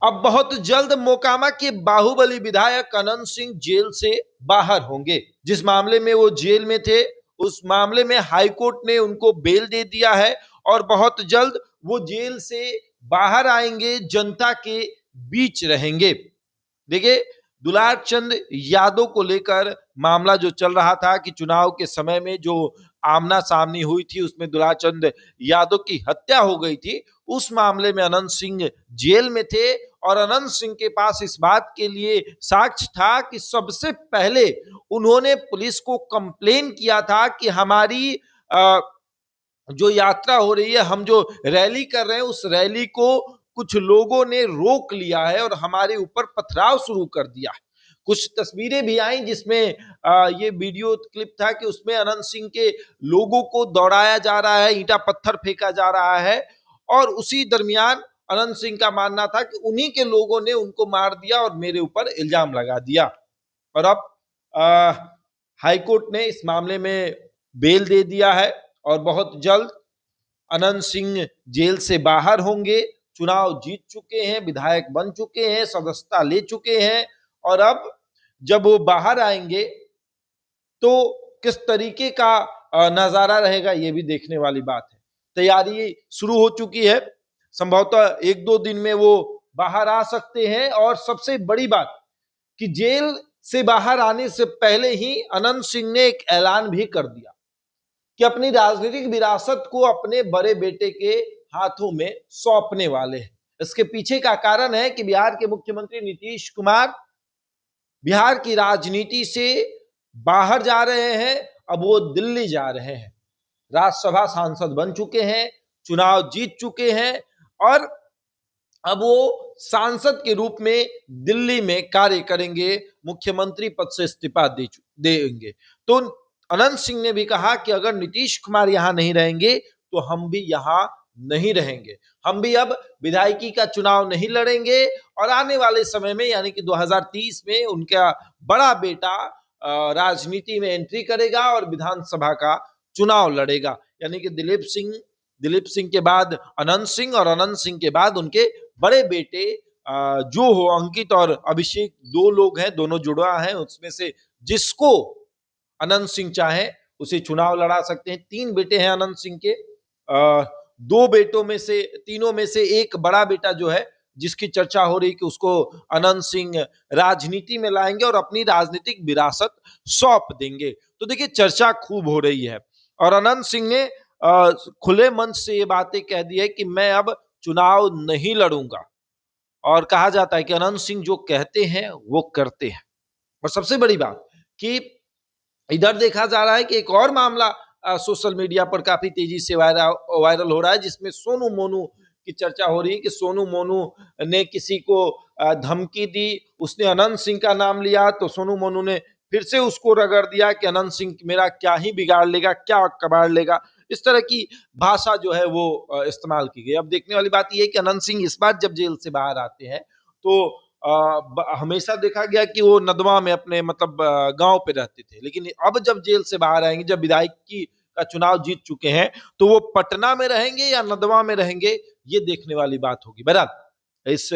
अब बहुत जल्द मोकामा के बाहुबली विधायक अनंत सिंह जेल से बाहर होंगे। जिस मामले में वो जेल में थे, उस मामले में हाईकोर्ट ने उनको बेल दे दिया है और बहुत जल्द वो जेल से बाहर आएंगे, जनता के बीच रहेंगे। देखिए, दुलार चंद यादव को लेकर मामला जो चल रहा था कि चुनाव के समय में जो आमना सामनी हुई थी, उसमें दुलार चंद यादव की हत्या हो गई थी। उस मामले में अनंत सिंह जेल में थे और अनंत सिंह के पास इस बात के लिए साक्ष्य था कि सबसे पहले उन्होंने पुलिस को कंप्लेन किया था कि हमारी जो यात्रा हो रही है, हम जो रैली कर रहे हैं, उस रैली को कुछ लोगों ने रोक लिया है और हमारे ऊपर पथराव शुरू कर दिया है। कुछ तस्वीरें भी आई जिसमें ये वीडियो क्लिप था कि उसमें अनंत सिंह के लोगों को दौड़ाया जा रहा है, ईंटा पत्थर फेंका जा रहा है और उसी दरमियान अनंत सिंह का मानना था कि उन्हीं के लोगों ने उनको मार दिया और मेरे ऊपर इल्जाम लगा दिया। और अब हाईकोर्ट ने इस मामले में बेल दे दिया है और बहुत जल्द अनंत सिंह जेल से बाहर होंगे। चुनाव जीत चुके हैं, विधायक बन चुके हैं, सदस्यता ले चुके हैं और अब जब वो बाहर आएंगे तो किस तरीके का नजारा रहेगा, ये भी देखने वाली बात है। तैयारी शुरू हो चुकी है, संभवतः एक दो दिन में वो बाहर आ सकते हैं। और सबसे बड़ी बात कि जेल से बाहर आने से पहले ही अनंत सिंह ने एक ऐलान भी कर दिया कि अपनी राजनीतिक विरासत को अपने बड़े बेटे के हाथों में सौंपने वाले हैं। इसके पीछे का कारण है कि बिहार के मुख्यमंत्री नीतीश कुमार बिहार की राजनीति से बाहर जा रहे हैं। अब वो दिल्ली जा रहे हैं, राज्यसभा सांसद बन चुके हैं, चुनाव जीत चुके हैं और अब वो सांसद के रूप में दिल्ली में कार्य करेंगे, मुख्यमंत्री पद से इस्तीफा देंगे। तो अनंत सिंह ने भी कहा कि अगर नीतीश कुमार यहां नहीं रहेंगे तो हम भी यहां नहीं रहेंगे, हम भी अब विधायकी का चुनाव नहीं लड़ेंगे और आने वाले समय में यानी कि 2030 में उनका बड़ा बेटा राजनीति में एंट्री करेगा और विधानसभा का चुनाव लड़ेगा। यानी कि दिलीप सिंह के बाद अनंत सिंह और अनंत सिंह के बाद उनके बड़े बेटे जो हो अंकित और अभिषेक, दो लोग हैं, दोनों जुड़वा हैं, उसमें से जिसको अनंत सिंह चाहे उसे चुनाव लड़ा सकते हैं। तीन बेटे हैं अनंत सिंह के, दो बेटों में से, तीनों में से एक बड़ा बेटा जो है, जिसकी चर्चा हो रही कि उसको अनंत सिंह राजनीति में लाएंगे और अपनी राजनीतिक विरासत सौंप देंगे। तो देखिए, चर्चा खूब हो रही है और अनंत सिंह ने खुले मंच से ये बातें कह दी है कि मैं अब चुनाव नहीं लड़ूंगा और कहा जाता है कि अनंत सिंह जो कहते हैं वो करते हैं। और सबसे बड़ी बात कि इधर देखा जा रहा है कि एक और मामला सोशल मीडिया पर काफी तेजी से वायरल हो रहा है, जिसमें सोनू मोनू की चर्चा हो रही है कि सोनू मोनू ने किसी को धमकी दी, उसने अनंत सिंह का नाम लिया तो सोनू मोनू ने फिर से उसको रगड़ दिया कि अनंत सिंह मेरा क्या ही बिगाड़ लेगा, क्या कबाड़ लेगा। इस तरह की भाषा जो है वो इस्तेमाल की गई। अब देखने वाली बात यह है कि अनंत सिंह इस बार जब जेल से बाहर आते हैं तो हमेशा देखा गया कि वो नदवा में अपने मतलब गांव पे रहते थे, लेकिन अब जब जेल से बाहर आएंगे, जब विधायकी का चुनाव जीत चुके हैं, तो वो पटना में रहेंगे या नदवा में रहेंगे, ये देखने वाली बात होगी। बहरहाल इस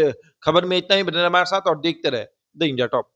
खबर में इतना ही, बने हमारे साथ और देखते रहे द इंडिया टॉप।